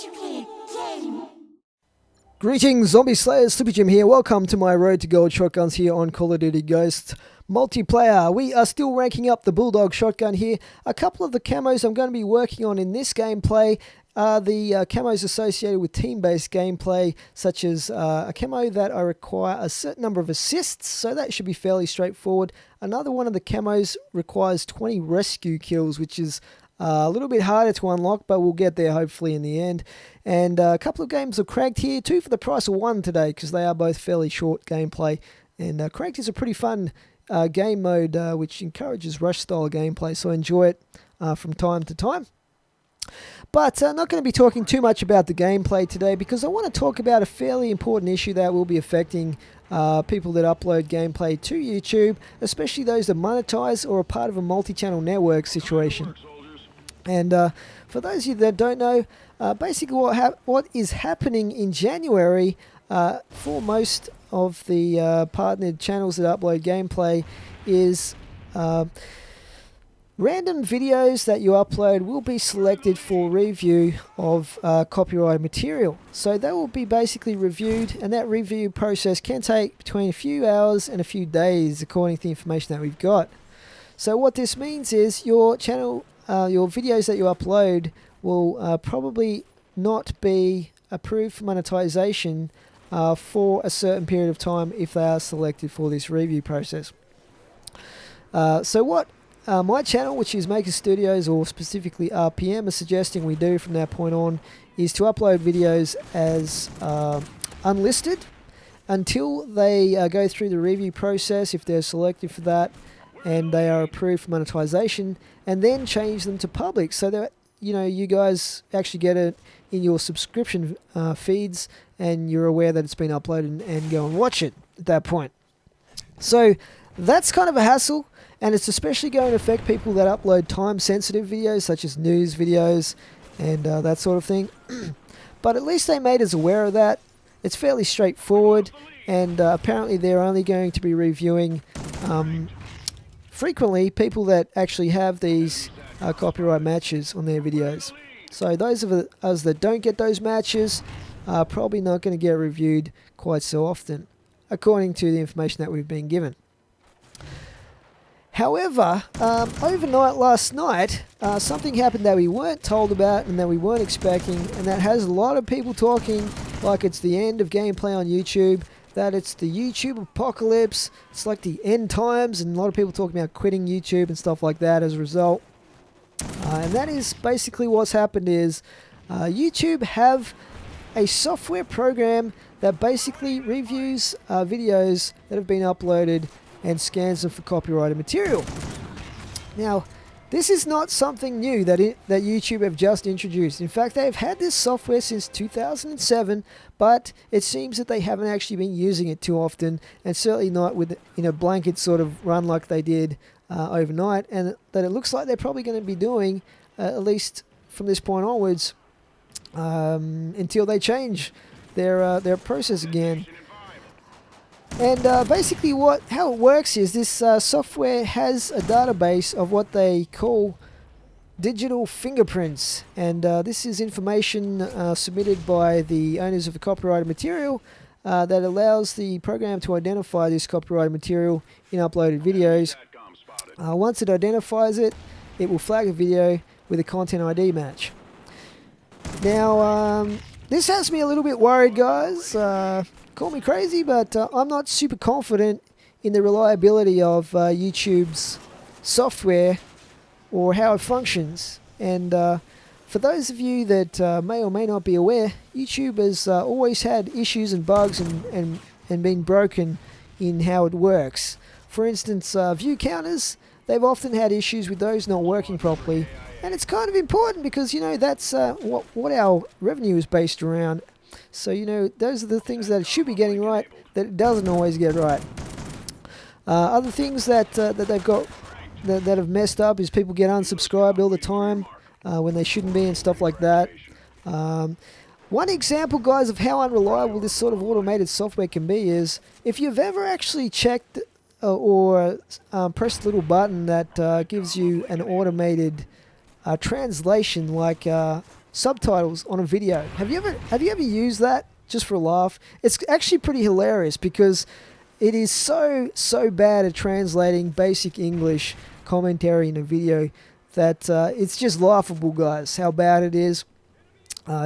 to play a game. Greetings, Zombie Slayers, Sleepy Jim here. Welcome to my Road to Gold shotguns here on Call of Duty Ghosts multiplayer. We are still ranking up the Bulldog shotgun here. A couple of the camos I'm going to be working on in this gameplay are the camos associated with team-based gameplay, such as a camo that I require a certain number of assists, so that should be fairly straightforward. Another one of the camos requires 20 rescue kills, which is a little bit harder to unlock, but we'll get there hopefully in the end. And a couple of games of Cracked here, 2 for the price of 1 today, because they are both fairly short gameplay. And Cracked is a pretty fun game mode, which encourages rush-style gameplay, so enjoy it from time to time. But I'm not going to be talking too much about the gameplay today, because I want to talk about a fairly important issue that will be affecting people that upload gameplay to YouTube, especially those that monetize or are part of a multi-channel network situation. And for those of you that don't know, basically what is happening in January for most of the partnered channels that upload gameplay is random videos that you upload will be selected for review of copyrighted material. So they will be basically reviewed, and that review process can take between a few hours and a few days according to the information that we've got. So what this means is your channel, your videos that you upload will probably not be approved for monetization for a certain period of time if they are selected for this review process. So what my channel, which is Maker Studios or specifically K.E.M, is suggesting we do from that point on is to upload videos as unlisted until they go through the review process if they're selected for that and they are approved for monetization, and then change them to public so that you guys actually get it in your subscription feeds and you're aware that it's been uploaded and go and watch it at that point. So that's kind of a hassle, and it's especially going to affect people that upload time-sensitive videos such as news videos and that sort of thing. But at least they made us aware of that. It's fairly straightforward, and apparently they're only going to be reviewing frequently people that actually have these copyright matches on their videos. So those of us that don't get those matches are probably not going to get reviewed quite so often, according to the information that we've been given. However, overnight last night, something happened that we weren't told about and that we weren't expecting, and that has a lot of people talking like it's the end of gameplay on YouTube, that it's the YouTube apocalypse, it's like the end times, and a lot of people talking about quitting YouTube and stuff like that as a result. And that is basically what's happened is YouTube have a software program that basically reviews videos that have been uploaded and scans them for copyrighted material. Now, this is not something new that YouTube have just introduced. In fact, they've had this software since 2007, but it seems that they haven't actually been using it too often, and certainly not in a blanket sort of run like they did overnight, and that it looks like they're probably going to be doing, at least from this point onwards, until they change their process again. And basically how it works is this software has a database of what they call digital fingerprints, and this is information submitted by the owners of the copyrighted material that allows the program to identify this copyrighted material in uploaded videos. Once it identifies it, it will flag a video with a content ID match. Now, this has me a little bit worried, guys. Call me crazy, but I'm not super confident in the reliability of YouTube's software or how it functions. And for those of you that may or may not be aware, YouTube has always had issues and bugs and been broken in how it works. For instance, view counters, they've often had issues with those not working properly. And it's kind of important because, that's what our revenue is based around. So, those are the things that it should be getting right that it doesn't always get right. Other things that they've got that have messed up is people get unsubscribed all the time when they shouldn't be and stuff like that. One example, guys, of how unreliable this sort of automated software can be is if you've ever actually checked or pressed the little button that gives you an automated translation, like subtitles on a video. Have you ever used that just for a laugh? It's actually pretty hilarious because it is so bad at translating basic English commentary in a video that it's just laughable, guys, how bad it is.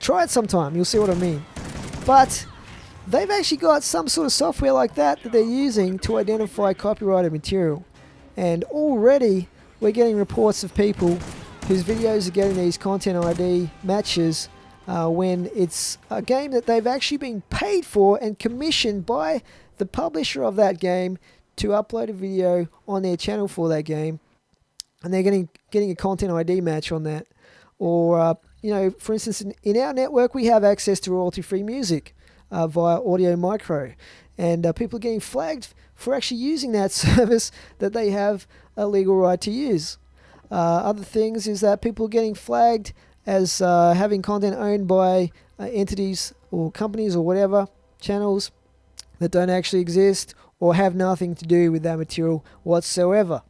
Try it sometime, you'll see what I mean. But they've actually got some sort of software like that they're using to identify copyrighted material. And already we're getting reports of people whose videos are getting these content ID matches when it's a game that they've actually been paid for and commissioned by the publisher of that game to upload a video on their channel for that game, and they're getting a content ID match on that. Or for instance, in our network we have access to royalty-free music via Audio Micro, and people are getting flagged for actually using that service that they have a legal right to use. Other things is that people are getting flagged as having content owned by entities or companies or whatever, channels that don't actually exist or have nothing to do with that material whatsoever.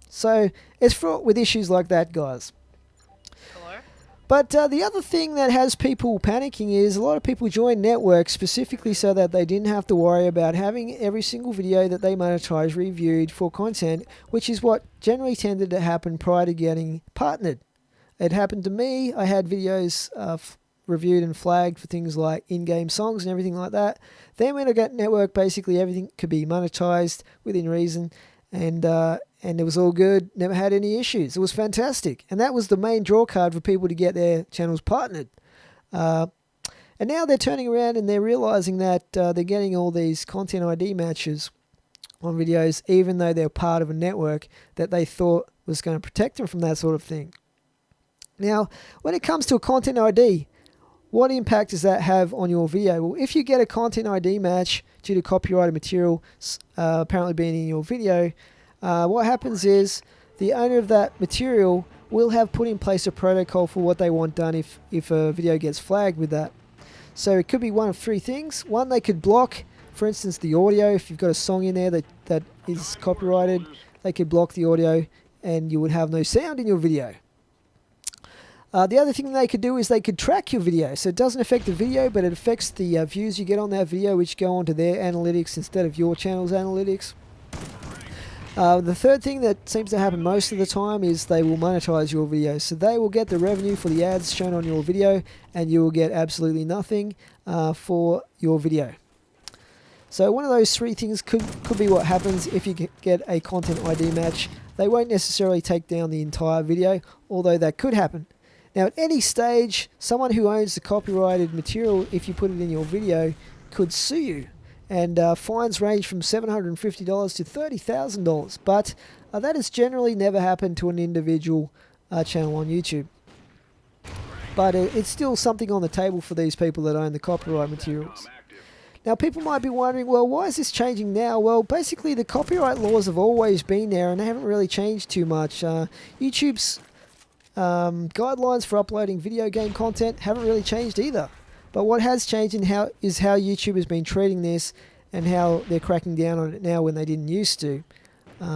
So it's fraught with issues like that, guys. Hello? But the other thing that has people panicking is a lot of people join networks specifically so that they didn't have to worry about having every single video that they monetize reviewed for content, which is what generally tended to happen prior to getting partnered. It happened to me. I had videos reviewed and flagged for things like in-game songs and everything like that. Then when I got network, basically everything could be monetized within reason, and it was all good. Never had any issues. It was fantastic, and that was the main draw card for people to get their channels partnered. And now they're turning around and they're realizing that they're getting all these content ID matches on videos, even though they're part of a network that they thought was going to protect them from that sort of thing. Now, when it comes to a content ID, what impact does that have on your video? Well, if you get a content ID match due to copyrighted material apparently being in your video, what happens is the owner of that material will have put in place a protocol for what they want done if a video gets flagged with that. So it could be one of three things. One, they could block, for instance, the audio. If you've got a song in there that is copyrighted, they could block the audio and you would have no sound in your video. The other thing they could do is they could track your video. So it doesn't affect the video, but it affects the views you get on that video, which go onto their analytics instead of your channel's analytics. The third thing that seems to happen most of the time is they will monetize your video. So they will get the revenue for the ads shown on your video, and you will get absolutely nothing for your video. So one of those three things could be what happens if you get a content ID match. They won't necessarily take down the entire video, although that could happen. Now, at any stage, someone who owns the copyrighted material, if you put it in your video, could sue you. And fines range from $750 to $30,000. But that has generally never happened to an individual channel on YouTube. But it's still something on the table for these people that own the copyright materials. Now, people might be wondering, well, why is this changing now? Well, basically, the copyright laws have always been there, and they haven't really changed too much. YouTube's guidelines for uploading video game content haven't really changed either. But what has changed is how YouTube has been treating this and how they're cracking down on it now when they didn't used to.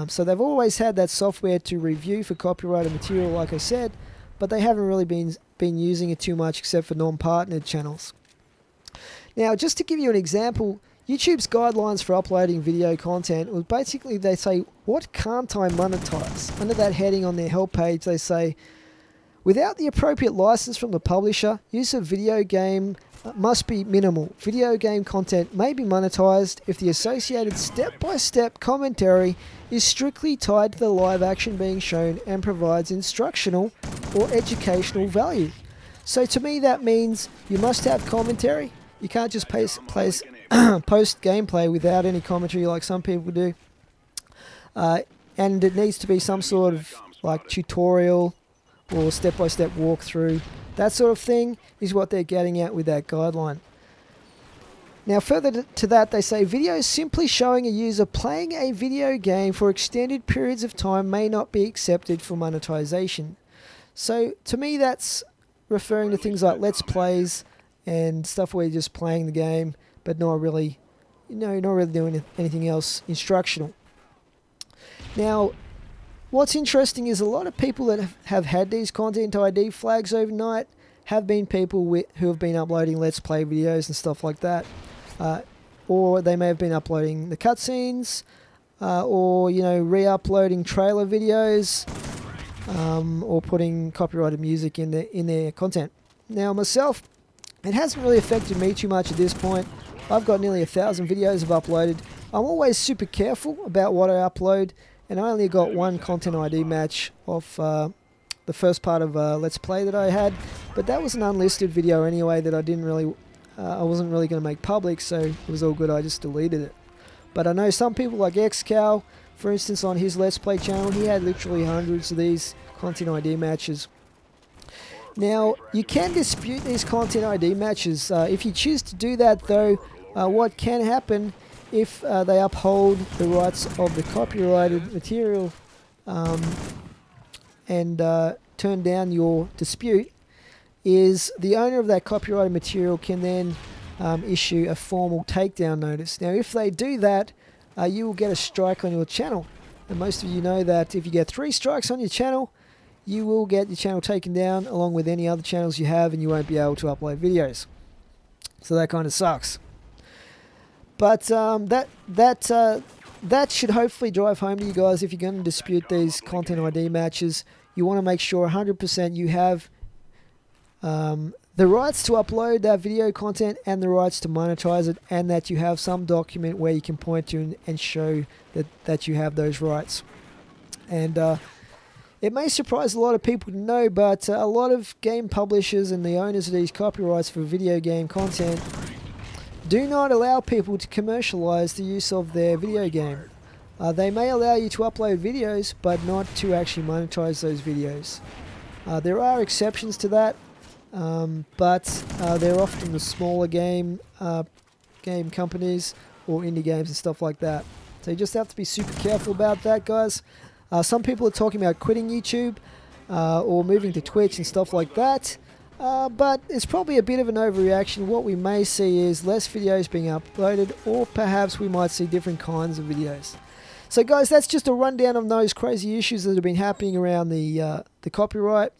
So they've always had that software to review for copyrighted material, like I said, but they haven't really been using it too much except for non-partnered channels. Now, just to give you an example, YouTube's guidelines for uploading video content was basically they say, what can't I monetize? Under that heading on their help page, they say, without the appropriate license from the publisher, use of video game must be minimal. Video game content may be monetized if the associated step-by-step commentary is strictly tied to the live action being shown and provides instructional or educational value. So to me that means you must have commentary. You can't just post gameplay without any commentary like some people do. And it needs to be some sort of like tutorial or step-by-step walkthrough. That sort of thing is what they're getting at with that guideline. Now further to that, they say videos simply showing a user playing a video game for extended periods of time may not be accepted for monetization. So to me that's referring to things like Let's Plays and stuff where you're just playing the game but not really doing anything else instructional. Now, what's interesting is a lot of people that have had these content ID flags overnight have been people who have been uploading Let's Play videos and stuff like that. Or they may have been uploading the cutscenes, or, you know, re-uploading trailer videos, or putting copyrighted music in their content. Now myself, it hasn't really affected me too much at this point. I've got nearly 1,000 videos I've uploaded. I'm always super careful about what I upload, and I only got one content ID match off the first part of Let's Play that I had, but that was an unlisted video anyway that I didn't really, I wasn't really going to make public, so it was all good. I just deleted it. But I know some people like K.E.M, for instance, on his Let's Play channel, he had literally hundreds of these content ID matches. Now, you can dispute these content ID matches. If you choose to do that, though, what can happen if they uphold the rights of the copyrighted material and turn down your dispute, is the owner of that copyrighted material can then issue a formal takedown notice. Now, if they do that, you will get a strike on your channel. And most of you know that if you get 3 strikes on your channel, you will get your channel taken down along with any other channels you have, and you won't be able to upload videos. So that kind of sucks. But that should hopefully drive home to you guys. If you're going to dispute these content ID matches, you want to make sure 100% you have the rights to upload that video content and the rights to monetize it, and that you have some document where you can point to and show that you have those rights. And it may surprise a lot of people to know, but a lot of game publishers and the owners of these copyrights for video game content do not allow people to commercialize the use of their video game. They may allow you to upload videos, but not to actually monetize those videos. There are exceptions to that, but they're often the smaller game companies or indie games and stuff like that. So you just have to be super careful about that, guys. Some people are talking about quitting YouTube or moving to Twitch and stuff like that. But it's probably a bit of an overreaction. What we may see is less videos being uploaded, or perhaps we might see different kinds of videos. So guys, that's just a rundown of those crazy issues that have been happening around the copyright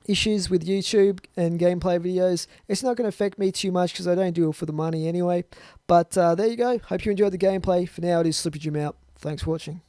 issues with YouTube and gameplay videos. It's not going to affect me too much because I don't do it for the money anyway. But there you go. Hope you enjoyed the gameplay. For now, it is Slippy Jim out. Thanks for watching.